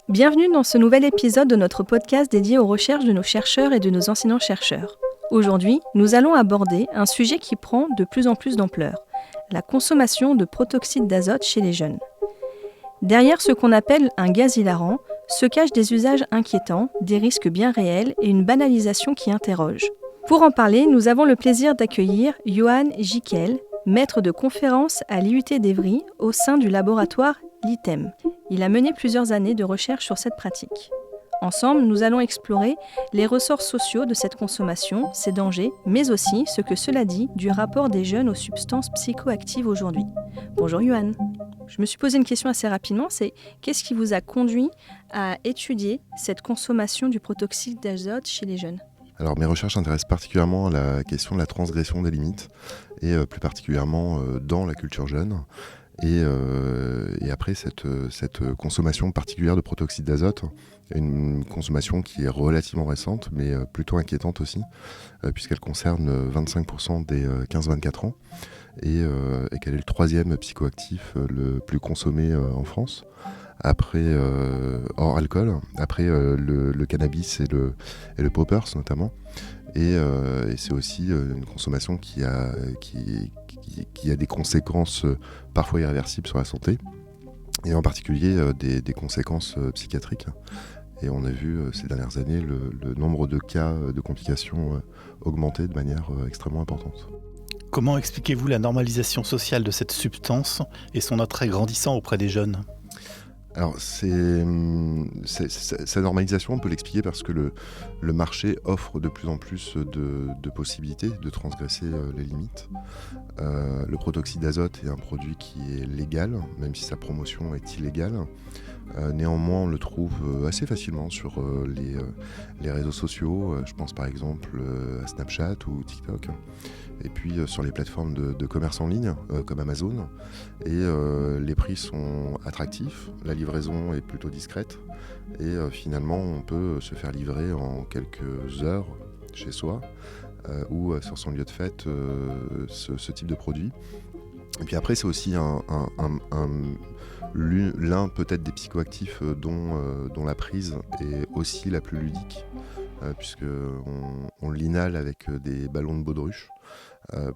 Bienvenue dans ce nouvel épisode de notre podcast dédié aux recherches de nos chercheurs et de nos enseignants-chercheurs. Aujourd'hui, nous allons aborder un sujet qui prend de plus en plus d'ampleur, la consommation de protoxyde d'azote chez les jeunes. Derrière ce qu'on appelle un gaz hilarant, se cachent des usages inquiétants, des risques bien réels et une banalisation qui interroge. Pour en parler, nous avons le plaisir d'accueillir Johan Gickel, maître de conférence à l'IUT d'Evry au sein du laboratoire l'ITEM. Il a mené plusieurs années de recherche sur cette pratique. Ensemble, nous allons explorer les ressorts sociaux de cette consommation, ses dangers, mais aussi ce que cela dit du rapport des jeunes aux substances psychoactives aujourd'hui. Bonjour Johan. Je me suis posé une question assez rapidement, c'est qu'est-ce qui vous a conduit à étudier cette consommation du protoxyde d'azote chez les jeunes ? Alors mes recherches s'intéressent particulièrement à la question de la transgression des limites et plus particulièrement dans la culture jeune. Et après cette consommation particulière de protoxyde d'azote, une consommation qui est relativement récente, mais plutôt inquiétante aussi, puisqu'elle concerne 25% des 15-24 ans, et qu'elle est le troisième psychoactif le plus consommé en France, après hors alcool, après le cannabis et le poppers notamment. Et c'est aussi une consommation qui a des conséquences parfois irréversibles sur la santé, et en particulier des conséquences psychiatriques. Et on a vu ces dernières années le nombre de cas de complications augmenter de manière extrêmement importante. Comment expliquez-vous la normalisation sociale de cette substance et son attrait grandissant auprès des jeunes ? Alors, sa normalisation, on peut l'expliquer parce que le marché offre de plus en plus de possibilités de transgresser les limites. Le protoxyde d'azote est un produit qui est légal, même si sa promotion est illégale. Néanmoins, on le trouve assez facilement sur les réseaux sociaux. Je pense par exemple à Snapchat ou TikTok. Et puis sur les plateformes de commerce en ligne, comme Amazon. Et les prix sont attractifs, la livraison est plutôt discrète. Et finalement, on peut se faire livrer en quelques heures chez soi ou sur son lieu de fête ce type de produit. Et puis après, c'est aussi l'un peut-être des psychoactifs dont la prise est aussi la plus ludique, puisqu'on l'inhale avec des ballons de baudruche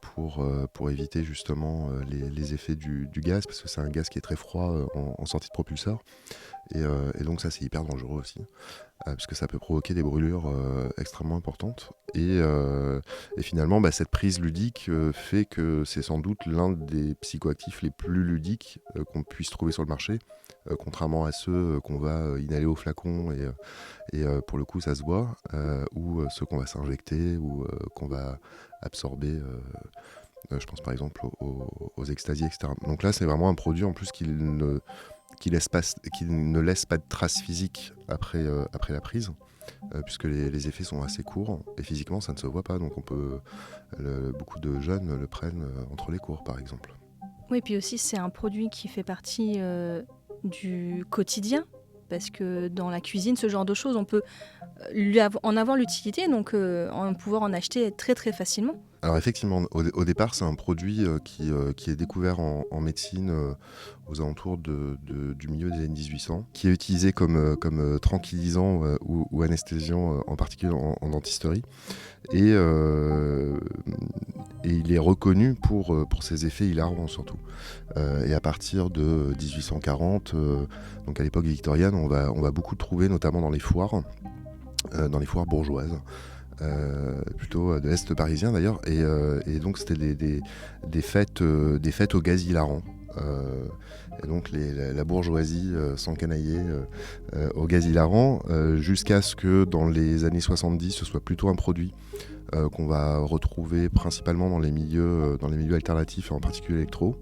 pour éviter justement les effets du gaz, parce que c'est un gaz qui est très froid en sortie de propulseur. Et donc ça, c'est hyper dangereux aussi, parce que ça peut provoquer des brûlures extrêmement importantes. Et finalement, cette prise ludique fait que c'est sans doute l'un des psychoactifs les plus ludiques qu'on puisse trouver sur le marché, contrairement à ceux qu'on va inhaler au flacon et pour le coup ça se boit, ou ceux qu'on va s'injecter ou qu'on va absorber. Je pense par exemple aux extasies, etc. Donc là, c'est vraiment un produit en plus qui ne laisse pas de traces physiques après la prise, puisque les effets sont assez courts et physiquement ça ne se voit pas, donc beaucoup de jeunes le prennent entre les cours par exemple. Oui, puis aussi c'est un produit qui fait partie du quotidien, parce que dans la cuisine, ce genre de choses, on peut en avoir l'utilité, donc pouvoir en acheter très très facilement. Alors effectivement, au départ, c'est un produit qui est découvert en médecine aux alentours du milieu des années 1800, qui est utilisé comme tranquillisant ou anesthésiant, en particulier en dentisterie. Et il est reconnu pour ses effets hilarants surtout. Et à partir de 1840, donc à l'époque victorienne, on va beaucoup le trouver, notamment dans les foires bourgeoises. Plutôt de l'Est parisien d'ailleurs, et donc c'était des fêtes au gaz hilarant. Et donc la bourgeoisie s'encanaillait au gaz hilarant, jusqu'à ce que dans les années 70 ce soit plutôt un produit qu'on va retrouver principalement dans les milieux alternatifs, en particulier électro.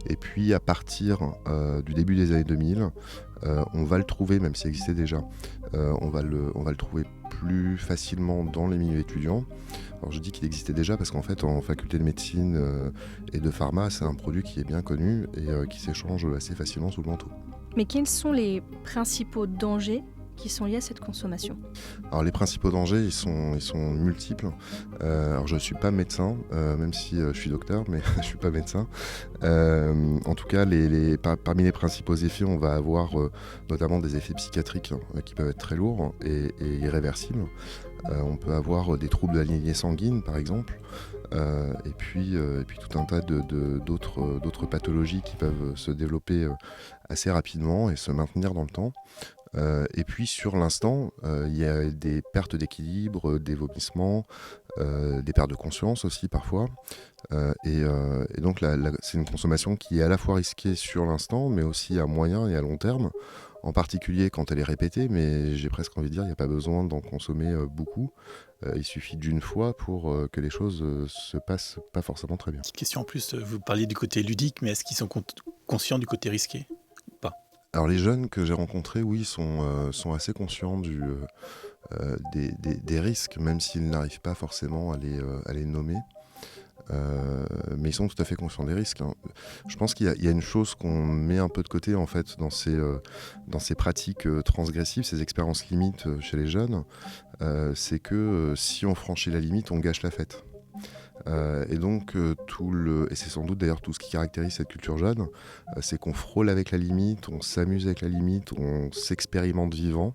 Et puis à partir du début des années 2000, on va le trouver, même s'il existait déjà, on va le trouver plus facilement dans les milieux étudiants. Alors je dis qu'il existait déjà parce qu'en fait en faculté de médecine et de pharma, c'est un produit qui est bien connu et qui s'échange assez facilement sous le manteau. Mais quels sont les principaux dangers qui sont liés à cette consommation? Alors les principaux dangers, ils sont multiples. Alors je ne suis pas médecin, même si je suis docteur, mais je ne suis pas médecin. En tout cas, parmi les principaux effets, on va avoir notamment des effets psychiatriques qui peuvent être très lourds et irréversibles. On peut avoir des troubles de la lignée sanguine, par exemple, et puis tout un tas d'autres pathologies qui peuvent se développer assez rapidement et se maintenir dans le temps. Et puis sur l'instant, il y a des pertes d'équilibre, des vomissements, des pertes de conscience aussi parfois. Et donc c'est une consommation qui est à la fois risquée sur l'instant, mais aussi à moyen et à long terme, en particulier quand elle est répétée, mais j'ai presque envie de dire qu'il n'y a pas besoin d'en consommer beaucoup. Il suffit d'une fois pour que les choses se passent pas forcément très bien. Petite question en plus, vous parliez du côté ludique, mais est-ce qu'ils sont conscients du côté risqué ou pas ? Alors les jeunes que j'ai rencontrés, oui, sont assez conscients des risques, même s'ils n'arrivent pas forcément à les nommer. Mais ils sont tout à fait conscients des risques. Je pense qu'il y a une chose qu'on met un peu de côté en fait dans ces pratiques transgressives, ces expériences limites chez les jeunes, c'est que si on franchit la limite, on gâche la fête. Et donc et c'est sans doute d'ailleurs tout ce qui caractérise cette culture jeune, c'est qu'on frôle avec la limite, on s'amuse avec la limite, on s'expérimente vivant.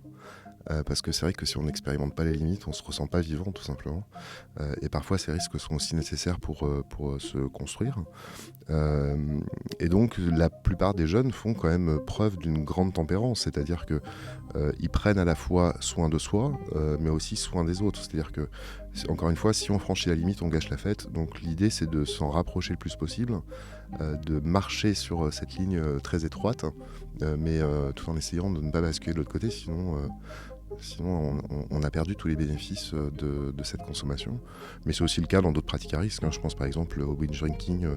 Parce que c'est vrai que si on n'expérimente pas les limites, on ne se ressent pas vivant tout simplement. Et parfois ces risques sont aussi nécessaires pour se construire. Et donc la plupart des jeunes font quand même preuve d'une grande tempérance, c'est-à-dire qu'ils prennent à la fois soin de soi, mais aussi soin des autres. C'est-à-dire que, encore une fois, si on franchit la limite, on gâche la fête. Donc l'idée c'est de s'en rapprocher le plus possible, de marcher sur cette ligne très étroite, mais tout en essayant de ne pas basculer de l'autre côté, sinon on a perdu tous les bénéfices de cette consommation. Mais c'est aussi le cas dans d'autres pratiques à risque. Je pense par exemple au binge drinking,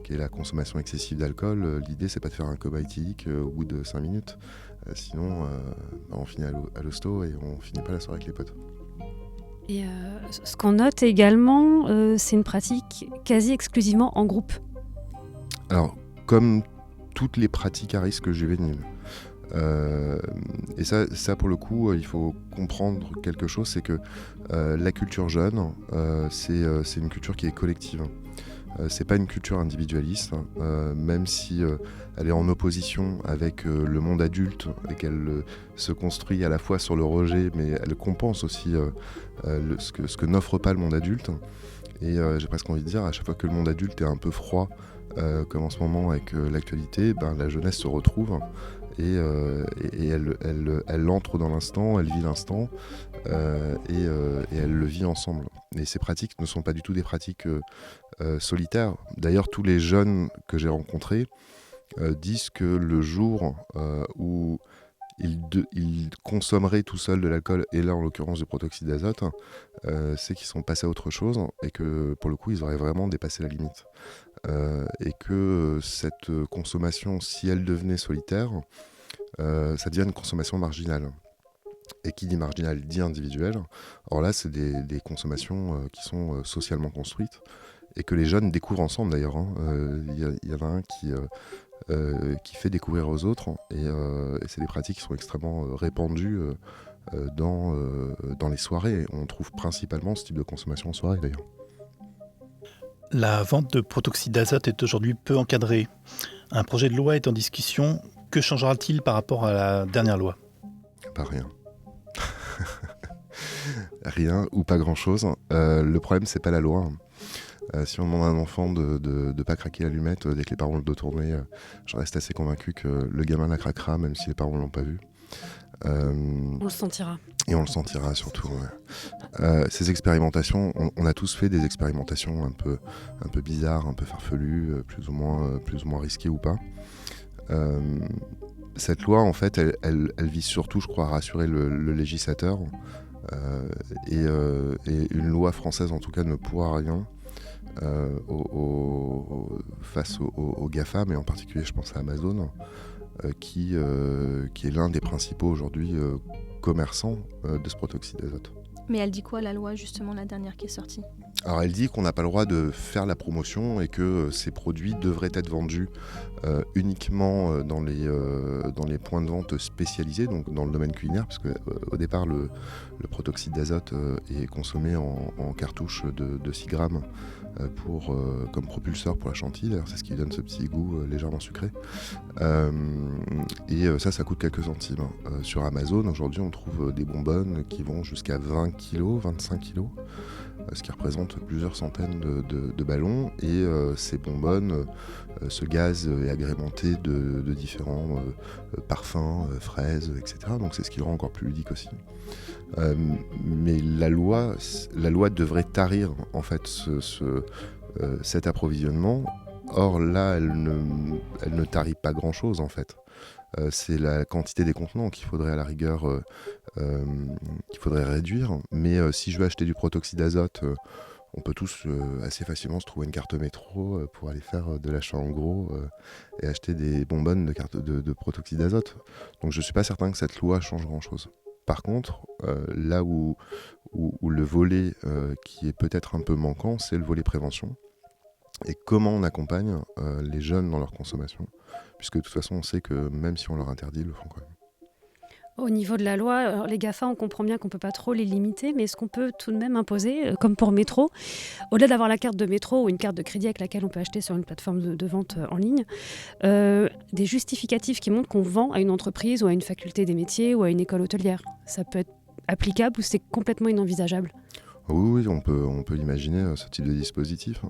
qui est la consommation excessive d'alcool. L'idée c'est pas de faire un coma éthylique au bout de 5 minutes. Sinon on finit à l'hosto et on finit pas la soirée avec les potes. Et ce qu'on note également, c'est une pratique quasi exclusivement en groupe. Alors, comme toutes les pratiques à risque juvéniles. Et ça pour le coup, il faut comprendre quelque chose, c'est que la culture jeune, c'est une culture qui est collective. C'est pas une culture individualiste, même si elle est en opposition avec le monde adulte et qu'elle se construit à la fois sur le rejet, mais elle compense aussi ce que n'offre pas le monde adulte. Et j'ai presque envie de dire, à chaque fois que le monde adulte est un peu froid, comme en ce moment avec l'actualité, la jeunesse se retrouve et elle entre dans l'instant, elle vit l'instant et elle le vit ensemble. Et ces pratiques ne sont pas du tout des pratiques solitaires. D'ailleurs, tous les jeunes que j'ai rencontrés disent que le jour où ils consommeraient tout seuls de l'alcool, et là en l'occurrence du protoxyde d'azote, c'est qu'ils sont passés à autre chose et que pour le coup ils auraient vraiment dépassé la limite. Et que cette consommation, si elle devenait solitaire, ça devient une consommation marginale. Et qui dit marginale dit individuelle. Or là, c'est des consommations qui sont socialement construites et que les jeunes découvrent ensemble d'ailleurs. Il y en a un qui fait découvrir aux autres et c'est des pratiques qui sont extrêmement répandues dans les soirées. On trouve principalement ce type de consommation en soirée d'ailleurs. La vente de protoxyde d'azote est aujourd'hui peu encadrée. Un projet de loi est en discussion. Que changera-t-il par rapport à la dernière loi ? Pas rien. Rien ou pas grand-chose. Le problème, c'est pas la loi. Si on demande à un enfant de ne pas craquer l'allumette dès que les parents ont le dos tourné, je reste assez convaincu que le gamin la craquera, même si les parents ne l'ont pas vu. On le sentira. Et on le sentira surtout. Ouais. Ces expérimentations, on a tous fait des expérimentations un peu bizarres, un peu farfelues, plus ou moins risquées ou pas. Cette loi, en fait, elle vise surtout, je crois, à rassurer le législateur. Et une loi française, en tout cas, ne pourra rien face aux GAFA, mais en particulier, je pense à Amazon, qui est l'un des principaux aujourd'hui commerçants de ce protoxyde d'azote. Mais elle dit quoi, la loi, justement, la dernière qui est sortie ? Alors elle dit qu'on n'a pas le droit de faire la promotion et que ces produits devraient être vendus uniquement dans les points de vente spécialisés, donc dans le domaine culinaire, parce qu'au départ le protoxyde d'azote est consommé en cartouches de 6 grammes comme propulseur pour la chantilly. D'ailleurs c'est ce qui donne ce petit goût légèrement sucré. Et ça coûte quelques centimes. Sur Amazon aujourd'hui on trouve des bonbonnes qui vont jusqu'à 20 kg, 25 kg. Ce qui représente plusieurs centaines de ballons, et ces bonbonnes, ce gaz est agrémenté de différents parfums, fraises, etc. Donc c'est ce qui le rend encore plus ludique aussi. Mais la loi devrait tarir en fait cet approvisionnement. Or là, elle ne tarit pas grand-chose en fait. C'est la quantité des contenants qu'il faudrait à la rigueur qu'il faudrait réduire. Mais si je veux acheter du protoxyde d'azote, on peut tous assez facilement se trouver une carte métro pour aller faire de l'achat en gros et acheter des bonbonnes de protoxyde d'azote. Donc je ne suis pas certain que cette loi change grand-chose. Par contre, là où le volet qui est peut-être un peu manquant, c'est le volet prévention. Et comment on accompagne les jeunes dans leur consommation. Puisque de toute façon, on sait que même si on leur interdit, ils le font quand même. Au niveau de la loi, alors les GAFA, on comprend bien qu'on ne peut pas trop les limiter, mais est-ce qu'on peut tout de même imposer, comme pour métro, au-delà d'avoir la carte de métro ou une carte de crédit avec laquelle on peut acheter sur une plateforme de vente en ligne, des justificatifs qui montrent qu'on vend à une entreprise ou à une faculté des métiers ou à une école hôtelière? Ça peut être applicable ou c'est complètement inenvisageable? Oui, on peut imaginer ce type de dispositif.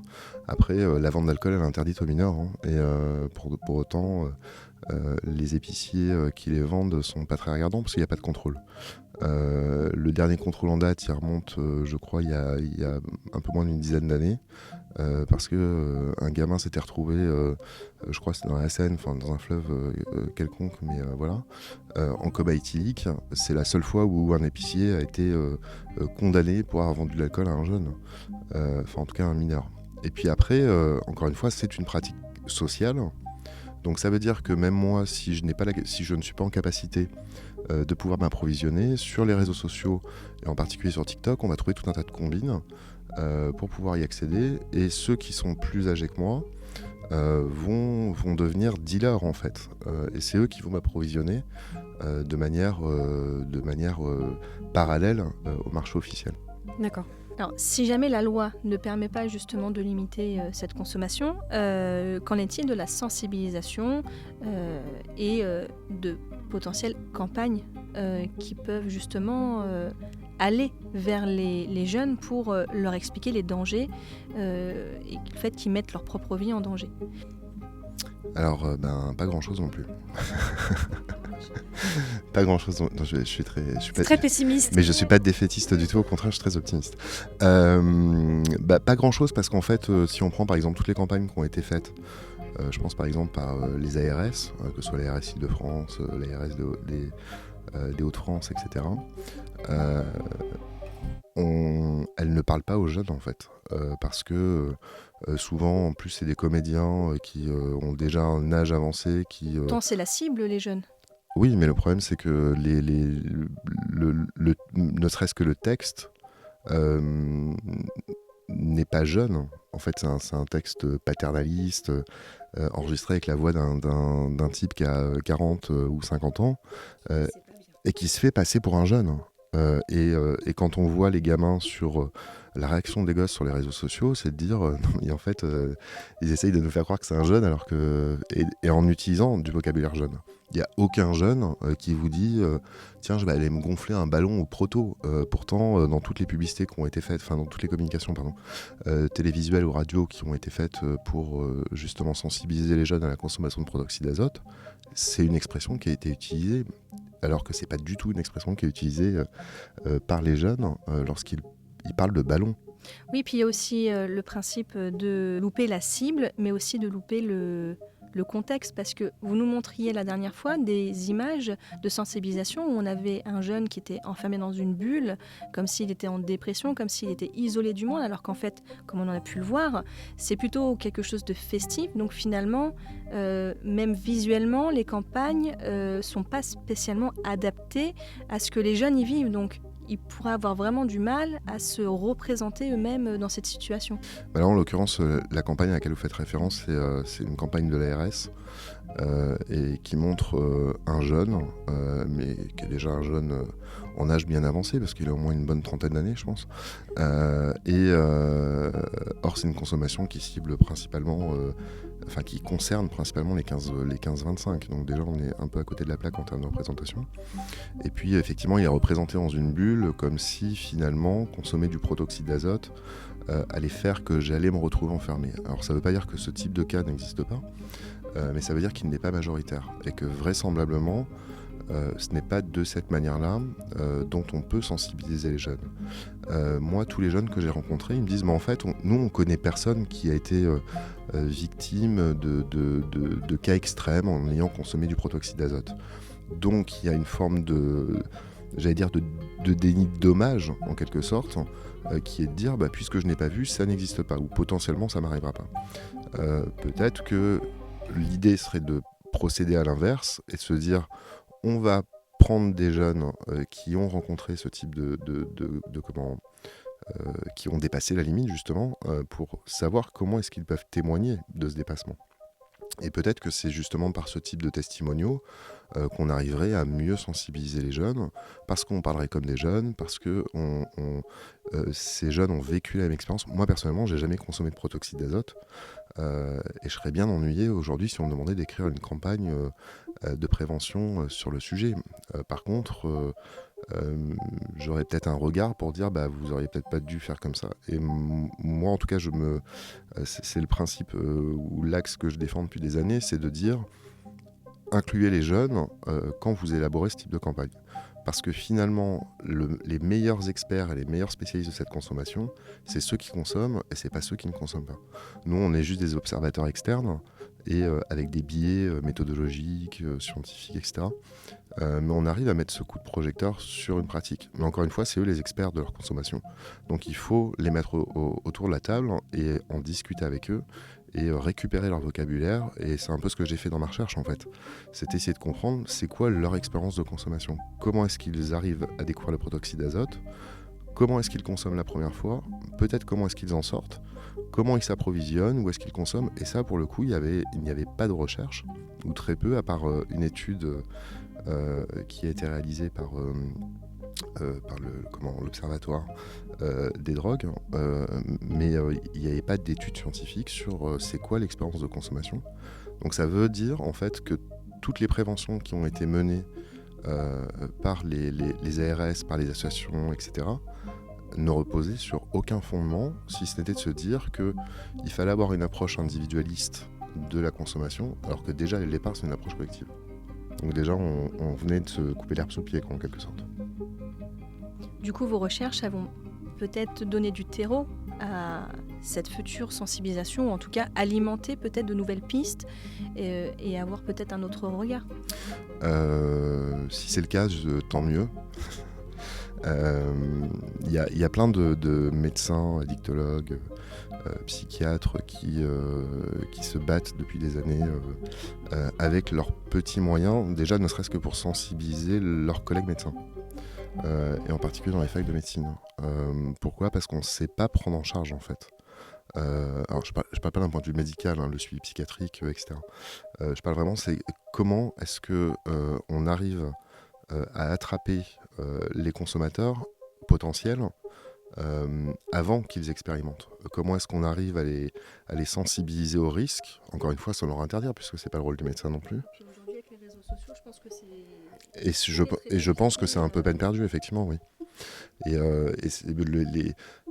Après, la vente d'alcool elle est interdite aux mineurs. Et pour autant, les épiciers qui les vendent sont pas très regardants parce qu'il n'y a pas de contrôle. Le dernier contrôle en date, il remonte, je crois, il y a un peu moins d'une dizaine d'années. Parce que un gamin s'était retrouvé, je crois que c'était dans la Seine, dans un fleuve quelconque, mais voilà, en coma éthylique. C'est la seule fois où un épicier a été condamné pour avoir vendu de l'alcool à un jeune, en tout cas un mineur. Et puis après, encore une fois, c'est une pratique sociale. Donc ça veut dire que même moi, si je ne suis pas en capacité de pouvoir m'approvisionner, sur les réseaux sociaux, et en particulier sur TikTok, on va trouver tout un tas de combines pour pouvoir y accéder. Et ceux qui sont plus âgés que moi vont devenir dealers en fait. Et c'est eux qui vont m'approvisionner de manière parallèle au marché officiel. D'accord. Alors, si jamais la loi ne permet pas justement de limiter cette consommation, qu'en est-il de la sensibilisation et de potentielles campagnes qui peuvent justement aller vers les jeunes pour leur expliquer les dangers et le fait qu'ils mettent leur propre vie en danger? Alors, pas grand-chose non plus. Pas grand-chose. Non, je suis très pessimiste. Mais je suis pas défaitiste du tout, au contraire, je suis très optimiste. Pas grand-chose parce qu'en fait, si on prend par exemple toutes les campagnes qui ont été faites, je pense par exemple par les ARS, que ce soit l'ARS Île-de-France, l'ARS des Hauts-de-France, etc. Elle ne parle pas aux jeunes en fait, parce que souvent en plus c'est des comédiens qui ont déjà un âge avancé qui... Pourtant c'est la cible, les jeunes. Oui, mais le problème c'est que ne serait-ce que le texte n'est pas jeune. En fait c'est un texte paternaliste, enregistré avec la voix d'un type qui a 40 ou 50 ans, et qui se fait passer pour un jeune. Et quand on voit les gamins sur la réaction des gosses sur les réseaux sociaux, c'est de dire non, mais en fait ils essayent de nous faire croire que c'est un jeune alors que et en utilisant du vocabulaire jeune. Il n'y a aucun jeune qui vous dit tiens je vais aller me gonfler un ballon au proto. Pourtant dans toutes les publicités qui ont été faites, dans toutes les communications télévisuelles ou radio qui ont été faites pour justement sensibiliser les jeunes à la consommation de protoxyde d'azote, c'est une expression qui a été utilisée. Alors que c'est pas du tout une expression qui est utilisée par les jeunes lorsqu'ils parlent de ballon. Oui, puis il y a aussi le principe de louper la cible, mais aussi de louper le contexte, parce que vous nous montriez la dernière fois des images de sensibilisation où on avait un jeune qui était enfermé dans une bulle, comme s'il était en dépression, comme s'il était isolé du monde, alors qu'en fait, comme on en a pu le voir, c'est plutôt quelque chose de festif. Donc finalement, même visuellement, les campagnes sont pas spécialement adaptées à ce que les jeunes y vivent. Donc ils pourraient avoir vraiment du mal à se représenter eux-mêmes dans cette situation. Là, en l'occurrence, la campagne à laquelle vous faites référence, c'est une campagne de l'ARS et qui montre un jeune, mais qui est déjà un jeune en âge bien avancé, parce qu'il a au moins une bonne trentaine d'années, je pense. Or, c'est une consommation qui cible principalement, qui concerne principalement les 15-25. Donc déjà, on est un peu à côté de la plaque en termes de représentation. Et puis, effectivement, il est représenté dans une bulle comme si, finalement, consommer du protoxyde d'azote allait faire que j'allais me retrouver enfermé. Alors, ça ne veut pas dire que ce type de cas n'existe pas, mais ça veut dire qu'il n'est pas majoritaire. Et que, vraisemblablement, ce n'est pas de cette manière-là dont on peut sensibiliser les jeunes. Moi, tous les jeunes que j'ai rencontrés, ils me disent, mais en fait, nous, on connaît personne qui a été victime de cas extrêmes en ayant consommé du protoxyde d'azote. Donc, il y a une forme de déni de dommage, en quelque sorte, qui est de dire, puisque je n'ai pas vu, ça n'existe pas, ou potentiellement, ça ne m'arrivera pas. Peut-être que l'idée serait de procéder à l'inverse et de se dire, on va prendre des jeunes qui ont rencontré ce type qui ont dépassé la limite justement pour savoir comment est-ce qu'ils peuvent témoigner de ce dépassement. Et peut-être que c'est justement par ce type de testimoniaux qu'on arriverait à mieux sensibiliser les jeunes, parce qu'on parlerait comme des jeunes, parce que ces jeunes ont vécu la même expérience. Moi personnellement, j'ai jamais consommé de protoxyde d'azote et je serais bien ennuyé aujourd'hui si on me demandait d'écrire une campagne de prévention sur le sujet. Par contre, j'aurais peut-être un regard pour dire vous auriez peut-être pas dû faire comme ça. Et moi en tout cas c'est le principe ou l'axe que je défends depuis des années, c'est de dire incluez les jeunes quand vous élaborez ce type de campagne. Parce que finalement, les meilleurs experts et les meilleurs spécialistes de cette consommation, c'est ceux qui consomment et c'est pas ceux qui ne consomment pas. Nous, on est juste des observateurs externes et avec des biais méthodologiques, scientifiques, etc. Mais on arrive à mettre ce coup de projecteur sur une pratique. Mais encore une fois, c'est eux les experts de leur consommation. Donc il faut les mettre autour de la table et en discuter avec eux et récupérer leur vocabulaire. Et c'est un peu ce que j'ai fait dans ma recherche en fait. C'est essayer de comprendre c'est quoi leur expérience de consommation. Comment est-ce qu'ils arrivent à découvrir le protoxyde d'azote ? Comment est-ce qu'ils consomment la première fois ? Peut-être comment est-ce qu'ils en sortent ? Comment ils s'approvisionnent ? Où est-ce qu'ils consomment ? Et ça, pour le coup, il n'y avait pas de recherche, ou très peu, à part une étude qui a été réalisée par l'Observatoire des drogues, mais il n'y avait pas d'études scientifiques sur c'est quoi l'expérience de consommation. Donc ça veut dire en fait que toutes les préventions qui ont été menées par les ARS, par les associations, etc., ne reposaient sur aucun fondement, si ce n'était de se dire qu'il fallait avoir une approche individualiste de la consommation, alors que déjà, dès le départ, c'est une approche collective. Donc déjà, on venait de se couper l'herbe sous le pied, en quelque sorte. Du coup, vos recherches vont peut-être donner du terreau à cette future sensibilisation, ou en tout cas alimenter peut-être de nouvelles pistes et avoir peut-être un autre regard. Si c'est le cas, tant mieux. Il y a plein de médecins, addictologues, psychiatres qui se battent depuis des années avec leurs petits moyens, déjà ne serait-ce que pour sensibiliser leurs collègues médecins. Et en particulier dans les facs de médecine. Pourquoi ? Parce qu'on ne sait pas prendre en charge en fait. Alors je parle pas d'un point de vue médical, le suivi psychiatrique, etc. Je parle vraiment, c'est comment est-ce que on arrive à attraper les consommateurs potentiels avant qu'ils expérimentent. Comment est-ce qu'on arrive à les sensibiliser aux risques, encore une fois sans leur interdire, puisque c'est pas le rôle du médecin non plus. Puis aujourd'hui avec les réseaux sociaux, je pense que c'est... Et je pense que c'est un peu peine perdue, effectivement, oui.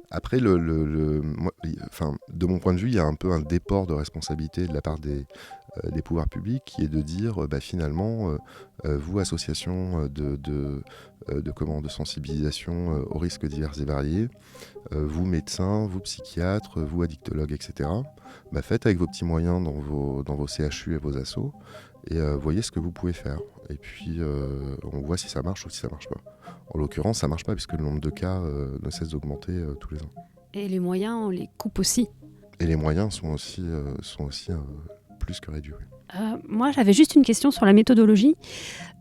Après, de mon point de vue, il y a un peu un déport de responsabilité de la part des pouvoirs publics qui est de dire, finalement, vous, associations de sensibilisation aux risques divers et variés, vous, médecins, vous, psychiatres, vous, addictologues, etc., faites avec vos petits moyens dans vos CHU et vos assos, et voyez ce que vous pouvez faire. Et puis, on voit si ça marche ou si ça marche pas. En l'occurrence, ça marche pas puisque le nombre de cas ne cesse d'augmenter tous les ans. Et les moyens, on les coupe aussi. Et les moyens sont aussi plus que réduits. Oui. Moi, j'avais juste une question sur la méthodologie.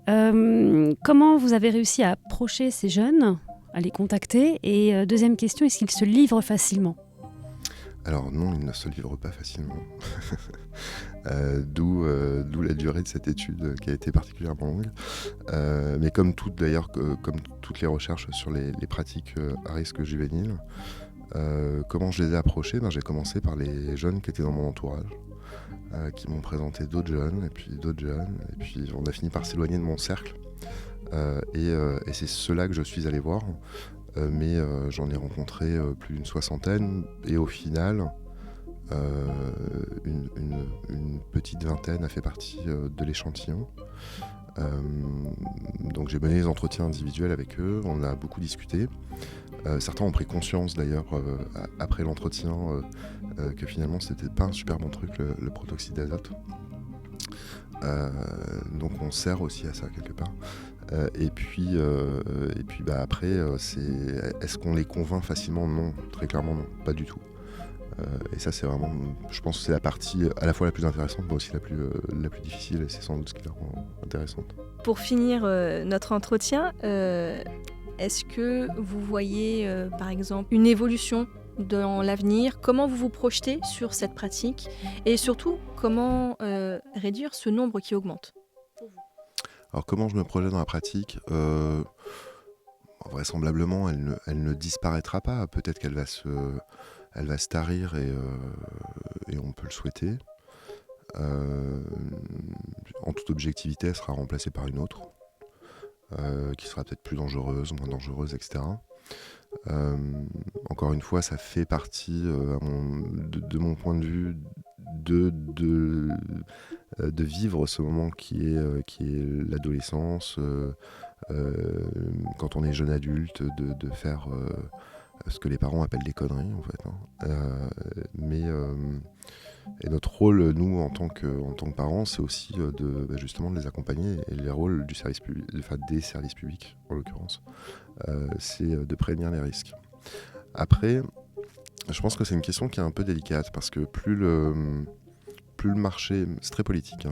Comment vous avez réussi à approcher ces jeunes à les contacter ? Et deuxième question, est-ce qu'ils se livrent facilement ? Alors non, il ne se livre pas facilement. D'où la durée de cette étude qui a été particulièrement longue. Mais comme toutes les recherches sur les pratiques à risque juvénile, comment je les ai approchés ? J'ai commencé par les jeunes qui étaient dans mon entourage, qui m'ont présenté d'autres jeunes, et puis on a fini par s'éloigner de mon cercle. Et c'est ceux-là que je suis allé voir. Mais j'en ai rencontré plus d'une soixantaine, et au final, une petite vingtaine a fait partie de l'échantillon. Donc j'ai mené des entretiens individuels avec eux, on a beaucoup discuté. Certains ont pris conscience d'ailleurs après l'entretien que finalement c'était pas un super bon truc le protoxyde d'azote. Donc on sert aussi à ça quelque part. Et puis après, est-ce qu'on les convainc facilement ? Non, très clairement non, pas du tout. Et ça c'est vraiment, je pense que c'est la partie à la fois la plus intéressante, mais aussi la plus difficile, et c'est sans doute ce qui la rend intéressante. Pour finir notre entretien, est-ce que vous voyez par exemple une évolution dans l'avenir ? Comment vous vous projetez sur cette pratique ? Et surtout, comment réduire ce nombre qui augmente ? Alors comment je me projette dans la pratique ? Vraisemblablement, elle ne disparaîtra pas. Peut-être qu'elle va se tarir, et on peut le souhaiter. En toute objectivité, elle sera remplacée par une autre, qui sera peut-être plus dangereuse, moins dangereuse, etc. Encore une fois, ça fait partie, de mon point de vue, de vivre ce moment qui est l'adolescence, quand on est jeune adulte, de faire ce que les parents appellent des conneries en fait. Et notre rôle, nous, en tant que parents, c'est aussi justement de les accompagner, et les rôles du service public, des services publics en l'occurrence, c'est de prévenir les risques. Après, je pense que c'est une question qui est un peu délicate, parce que plus le marché, c'est très politique,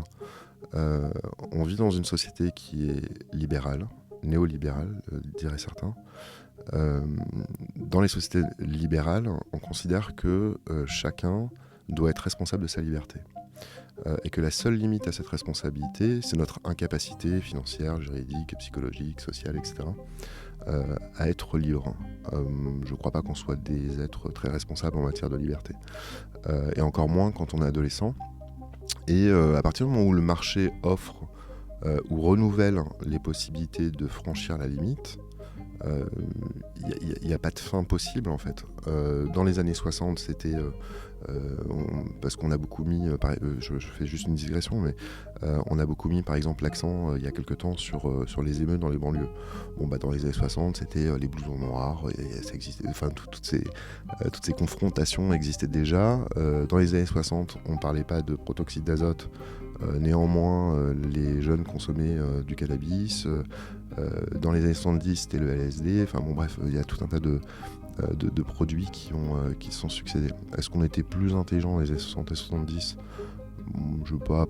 on vit dans une société qui est libérale, néolibérale, diraient certains. Dans les sociétés libérales, on considère que chacun doit être responsable de sa liberté. Et que la seule limite à cette responsabilité, c'est notre incapacité financière, juridique, psychologique, sociale, etc., à être libre. Je ne crois pas qu'on soit des êtres très responsables en matière de liberté. Et encore moins quand on est adolescent. Et à partir du moment où le marché offre ou renouvelle les possibilités de franchir la limite, il n'y a pas de fin possible en fait. Dans les années 60, c'était parce qu'on a beaucoup mis, je fais juste une digression, mais on a beaucoup mis par exemple l'accent il y a quelque temps sur les émeutes dans les banlieues. Dans les années 60, c'était les blousons noirs, et ça existait, toutes ces confrontations existaient déjà. Dans les années 60, on ne parlait pas de protoxyde d'azote. Néanmoins, les jeunes consommaient du cannabis. Dans les années 70, c'était le LSD. Il y a tout un tas de produits qui se sont succédés. Est-ce qu'on était plus intelligents dans les années 60 et 70 ? Je ne suis pas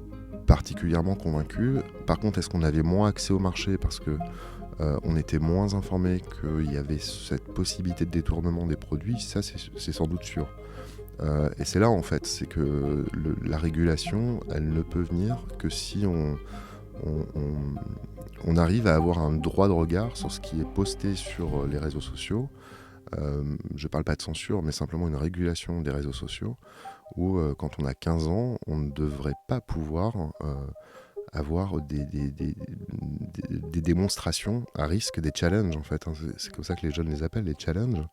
particulièrement convaincu. Par contre, est-ce qu'on avait moins accès au marché parce que on était moins informé qu'il y avait cette possibilité de détournement des produits ? Ça, c'est sans doute sûr. Et c'est là en fait, c'est que la régulation, elle ne peut venir que si on arrive à avoir un droit de regard sur ce qui est posté sur les réseaux sociaux. Je ne parle pas de censure, mais simplement une régulation des réseaux sociaux, où quand on a 15 ans, on ne devrait pas pouvoir avoir des démonstrations à risque, des challenges en fait. C'est comme ça que les jeunes les appellent, les challenges.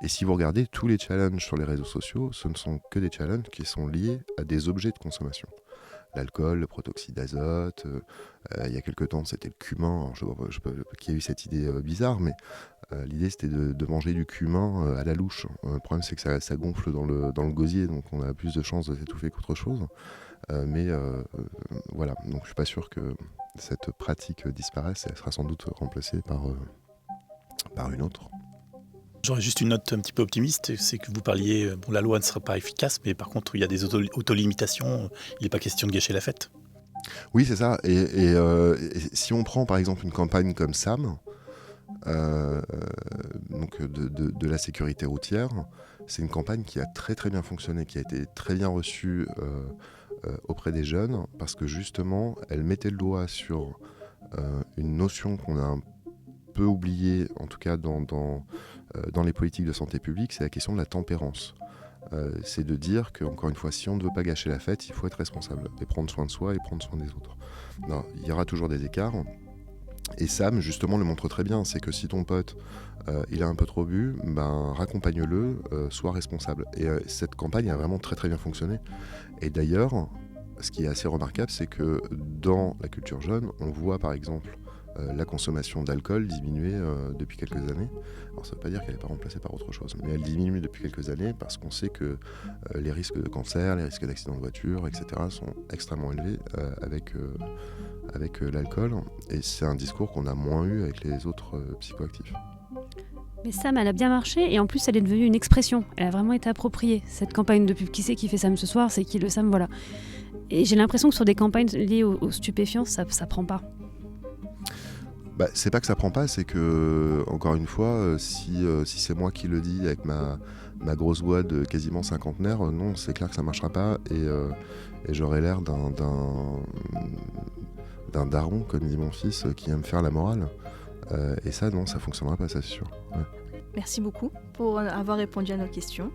Et si vous regardez tous les challenges sur les réseaux sociaux, ce ne sont que des challenges qui sont liés à des objets de consommation. L'alcool, le protoxyde d'azote, il y a quelque temps c'était le cumin, qui a eu cette idée bizarre, mais l'idée c'était de manger du cumin à la louche. Le problème c'est que ça gonfle dans le gosier, donc on a plus de chances de s'étouffer qu'autre chose. Voilà, donc je suis pas sûr que cette pratique disparaisse, elle sera sans doute remplacée par une autre. J'aurais juste une note un petit peu optimiste, c'est que vous parliez, la loi ne sera pas efficace, mais par contre il y a des autolimitations, il n'est pas question de gâcher la fête. Oui, c'est ça, et si on prend par exemple une campagne comme SAM, donc de la sécurité routière. C'est une campagne qui a très très bien fonctionné, qui a été très bien reçue auprès des jeunes, parce que justement, elle mettait le doigt sur une notion qu'on a un peu oubliée, en tout cas dans les politiques de santé publique, c'est la question de la tempérance. C'est de dire qu'encore une fois, si on ne veut pas gâcher la fête, il faut être responsable et prendre soin de soi et prendre soin des autres. Non, il y aura toujours des écarts. Et Sam, justement, le montre très bien. C'est que si ton pote, il a un peu trop bu, raccompagne-le, sois responsable. Et cette campagne a vraiment très très bien fonctionné. Et d'ailleurs, ce qui est assez remarquable, c'est que dans la culture jeune, on voit par exemple la consommation d'alcool diminuer depuis quelques années. Alors ça ne veut pas dire qu'elle n'est pas remplacée par autre chose, mais elle diminue depuis quelques années parce qu'on sait que les risques de cancer, les risques d'accident de voiture, etc. sont extrêmement élevés avec l'alcool. Et c'est un discours qu'on a moins eu avec les autres psychoactifs. Mais Sam, elle a bien marché et en plus, elle est devenue une expression. Elle a vraiment été appropriée. Cette campagne de pub, qui c'est qui fait Sam ce soir, c'est qui le Sam, voilà. Et j'ai l'impression que sur des campagnes liées aux stupéfiants, ça prend pas. C'est pas que ça prend pas, c'est que, encore une fois, si c'est moi qui le dis avec ma grosse voix de quasiment cinquantenaire, non, c'est clair que ça marchera pas et j'aurais l'air d'un daron, comme dit mon fils, qui aime faire la morale. Et ça, non, ça fonctionnera pas, ça c'est sûr. Ouais. Merci beaucoup pour avoir répondu à nos questions.